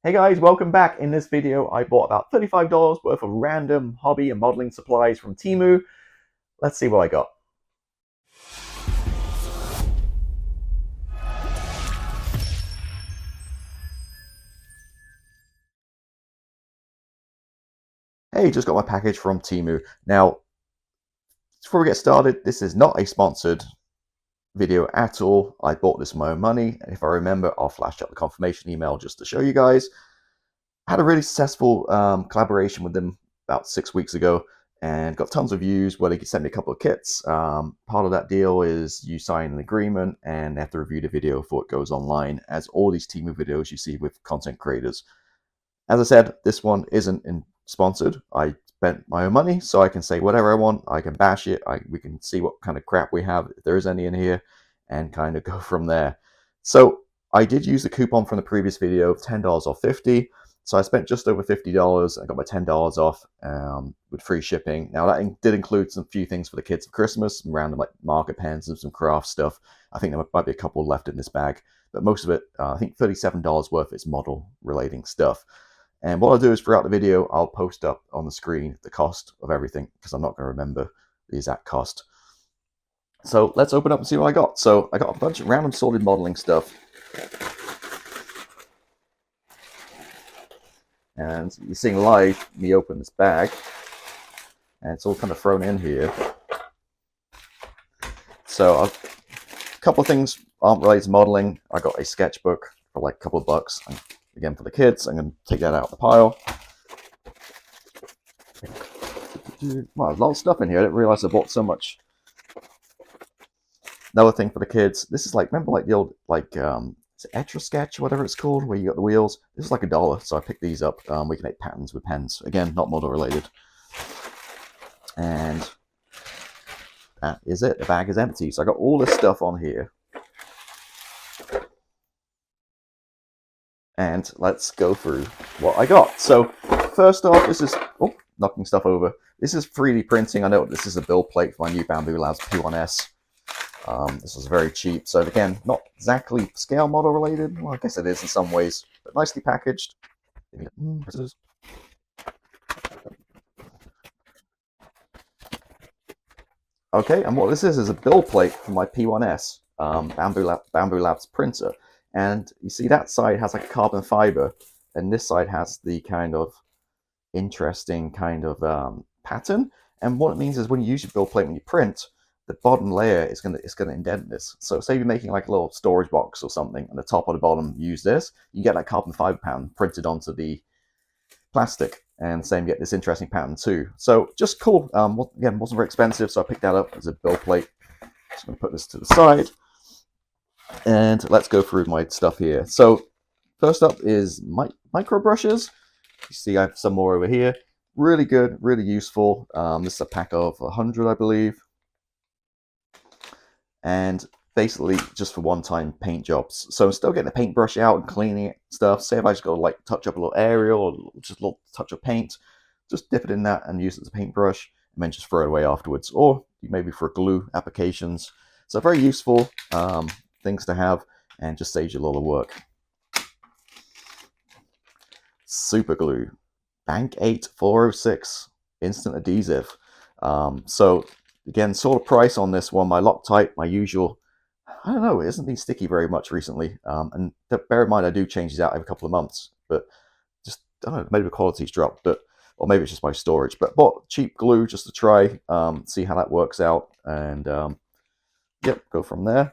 Hey guys, welcome back. In this video, I bought about $35 worth of random hobby and modeling supplies from Temu. Let's see what I got. Hey, just got my package from Temu. Now, before we get started, this is not a sponsored video at all. I bought this with my own money, and if I remember, I'll flash up the confirmation email just to show you guys. I had a really successful collaboration with them about 6 weeks ago and got tons of views where they could send me a couple of kits. Part of that deal is you sign an agreement and they have to review the video before it goes online, as all these Temu videos you see with content creators. As I said, this one isn't sponsored. I spent my own money, so I can say whatever I want. I can bash it. We can see what kind of crap we have, if there is any in here, and kind of go from there. So I did use the coupon from the previous video of $10 off 50. So I spent just over $50. I got my $10 off with free shipping. Now that did include some few things for the kids for Christmas, some random like marker pens and some craft stuff. I think there might be a couple left in this bag, but most of it, I think $37 worth is model relating stuff. And what I'll do is throughout the video, I'll post up on the screen the cost of everything because I'm not going to remember the exact cost. So let's open up and see what I got. So I got a bunch of random sorted modeling stuff. And you're seeing live me open this bag, and it's all kind of thrown in here. So a couple of things aren't related to modeling. I got a sketchbook for like a couple of bucks. And again, for the kids, I'm going to take that out of the pile. Wow, there's a lot of stuff in here. I didn't realize I bought so much. Another thing for the kids. This is like, remember like the old, like, it's Etch-a-Sketch, whatever it's called, where you got the wheels. This is like $1, so I picked these up. We can make patterns with pens. Again, not model related. And that is it. The bag is empty. So I got all this stuff on here. And let's go through what I got. So first off, this is, oh, knocking stuff over. This is 3D printing. I know this is a build plate for my new Bamboo Labs P1S. This was very cheap. So again, not exactly scale model related. Well, I guess it is in some ways, but nicely packaged. Okay, and what this is a build plate for my P1S Bamboo Labs printer. And you see that side has like a carbon fiber, and this side has the kind of interesting kind of pattern. And what it means is when you use your build plate, when you print, the bottom layer is gonna indent this. So say you're making like a little storage box or something, and the top or the bottom use this, you get that carbon fiber pattern printed onto the plastic, and same get this interesting pattern too. So just cool. Again, wasn't very expensive, so I picked that up as a build plate. Just gonna put this to the side, and let's go through my stuff here. So first up is micro brushes. You see I have some more over here. Really good, really useful. This is a pack of 100, I believe. And basically just for one-time paint jobs. So I'm still getting the paintbrush out and cleaning it and stuff. Say if I just got to like touch up a little area or just a little touch of paint, just dip it in that and use it as a paintbrush, and then just throw it away afterwards. Or maybe for glue applications. So very useful things to have, and just saves you a lot of work. Super glue, Bank 8 406 instant adhesive. So again, sort of price on this one. My Loctite, my usual, I don't know, it hasn't been sticky very much recently. And bear in mind, I do change these out every couple of months, but just, I don't know, maybe the quality's dropped, but, or maybe it's just my storage. But bought cheap glue just to try, see how that works out, and yep, go from there.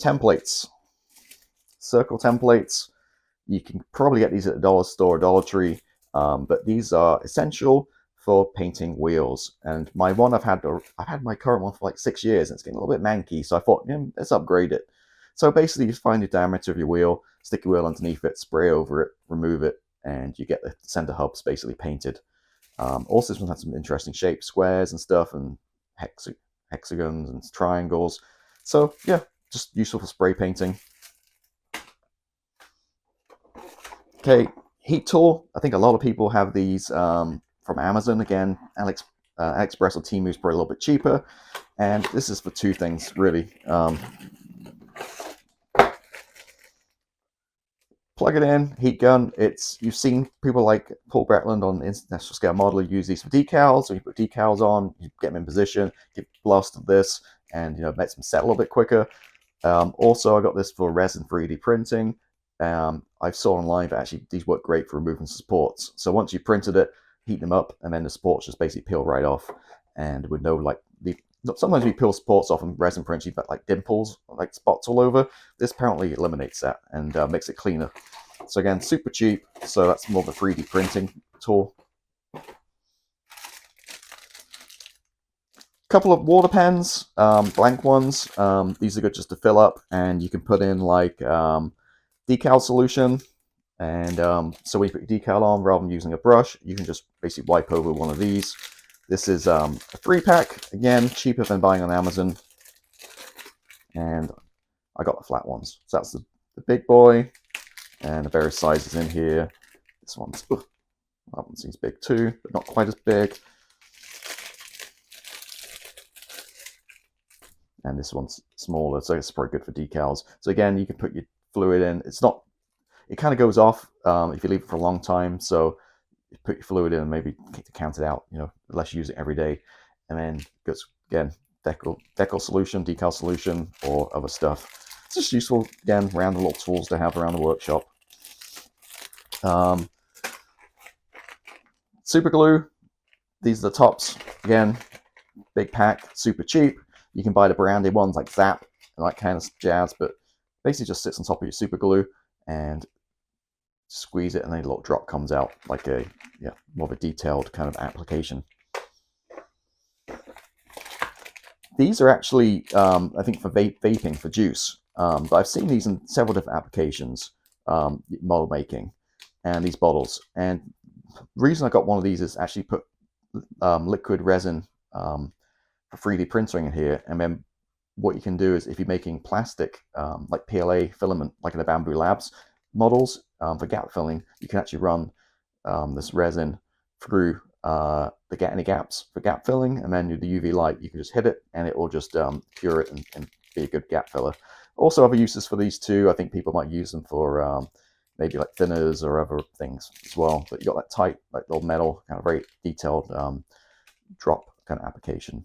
Templates, circle templates. You can probably get these at the dollar store, Dollar Tree, but these are essential for painting wheels. And my one I've had my current one for like 6 years, and it's getting a little bit manky, so I thought, let's upgrade it. So basically you find the diameter of your wheel, stick your wheel underneath it, spray over it, remove it, and you get the center hubs basically painted. Also this one has some interesting shapes, squares and stuff, and hexagons and triangles. So yeah, just useful for spray painting. Okay, heat tool. I think a lot of people have these from Amazon. Again, AliExpress or Temu is probably a little bit cheaper. And this is for two things, really. plug it in, heat gun. You've seen people like Paul Bretland on International Scale Modeler use these for decals. So you put decals on, you get them in position, give blast of this, and makes them set a little bit quicker. Also, I got this for resin 3D printing. I saw online that actually these work great for removing supports. So once you printed it, heat them up, and then the supports just basically peel right off, and with no sometimes we peel supports off and resin prints, you've got like dimples, like spots all over. This apparently eliminates that and makes it cleaner. So again, super cheap. So that's more of a 3D printing tool. Couple of water pens, blank ones. These are good just to fill up, and you can put in like decal solution. And so when you put your decal on, rather than using a brush, you can just basically wipe over one of these. This is a 3-pack, again, cheaper than buying on Amazon. And I got the flat ones. So that's the big boy, and the various sizes in here. This one's, that one seems big too, but not quite as big. And this one's smaller, so it's probably good for decals. So again, you can put your fluid in. It kind of goes off if you leave it for a long time. So you put your fluid in and maybe count it out, unless you use it every day. And then goes, again, decal solution, decal solution, or other stuff. It's just useful, again, random little tools to have around the workshop. Super glue. These are the tops. Again, big pack, super cheap. You can buy the branded ones like Zap and that kind of jazz, but basically just sits on top of your super glue and squeeze it, and then a little drop comes out, like more of a detailed kind of application. These are actually, I think, for vaping, for juice. But I've seen these in several different applications, model making, and these bottles. And the reason I got one of these is actually put liquid resin for 3D printing in here, and then what you can do is if you're making plastic, like PLA filament, like in the Bamboo Labs models, for gap filling, you can actually run this resin through any gaps for gap filling, and then with the UV light, you can just hit it, and it will just cure it and be a good gap filler. Also, other uses for these too. I think people might use them for maybe like thinners or other things as well. But you got that tight, like little metal, kind of very detailed drop kind of application.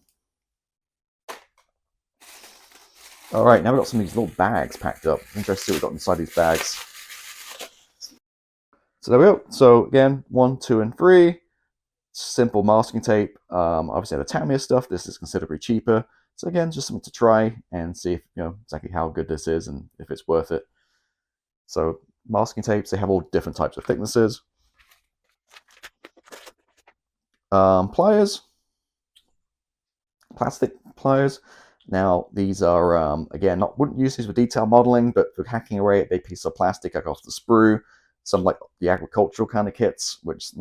All right, now we've got some of these little bags packed up. Interesting to see what we've got inside these bags. So there we go. So again, 1, 2, and 3. Simple masking tape. Obviously, the Temu stuff. This is considerably cheaper. So again, just something to try and see if exactly how good this is and if it's worth it. So masking tapes, they have all different types of thicknesses. Pliers, plastic pliers. Now these are again, wouldn't use these for detail modeling, but for hacking away at a big piece of plastic, like off the sprue. Some like the agricultural kind of kits, which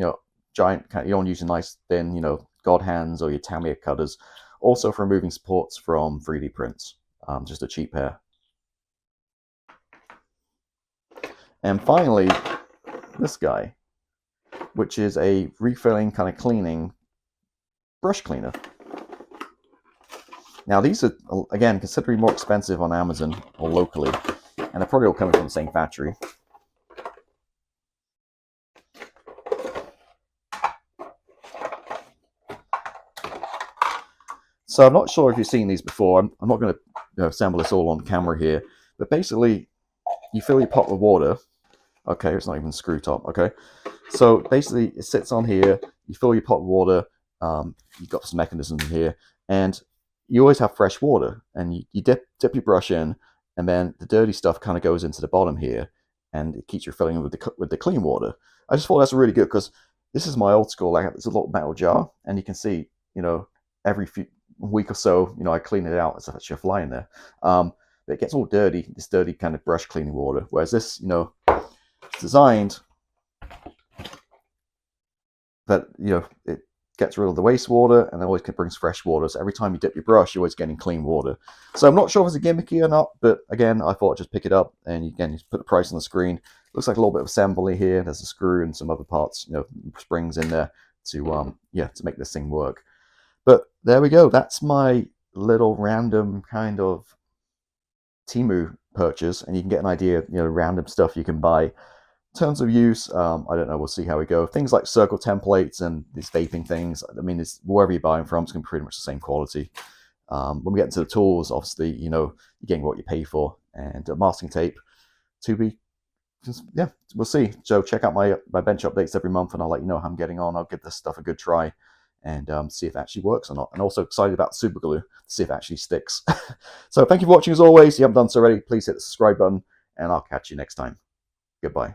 giant, you don't use your nice thin, God hands or your Tamiya cutters. Also for removing supports from 3D prints, just a cheap pair. And finally, this guy, which is a refilling kind of cleaning brush cleaner. Now these are, again, considerably more expensive on Amazon or locally, and they're probably all coming from the same factory. So I'm not sure if you've seen these before. I'm not going to assemble this all on camera here, but basically you fill your pot with water. Okay, it's not even screw top. Okay, so basically it sits on here. You fill your pot with water. You've got some mechanisms in here, and you always have fresh water. And you dip your brush in, and then the dirty stuff kind of goes into the bottom here, and it keeps refilling with the clean water. I just thought that's really good because this is my old school. I have this little metal jar, and you can see, every few week or so, I clean it out. It's actually a fly in there. But it gets all dirty, this dirty kind of brush cleaning water. Whereas this, it's designed that, it gets rid of the wastewater and it always brings fresh water. So every time you dip your brush, you're always getting clean water. So I'm not sure if it's a gimmicky or not, but again, I thought I'd just pick it up, and again, you put the price on the screen. Looks like a little bit of assembly here. There's a screw and some other parts, springs in there to make this thing work. But there we go. That's my little random kind of Temu purchase, and you can get an idea of random stuff you can buy. terms of use, I don't know. We'll see how we go. Things like circle templates and these vaping things. I mean, it's wherever you buy them from, it's going to be pretty much the same quality. When we get into the tools, obviously, you're getting what you pay for, and masking tape to be. Yeah, we'll see. So check out my bench updates every month, and I'll let you know how I'm getting on. I'll give this stuff a good try, and see if it actually works or not. And also excited about super glue to see if it actually sticks. So thank you for watching as always. If you haven't done so already, please hit the subscribe button, and I'll catch you next time. Goodbye.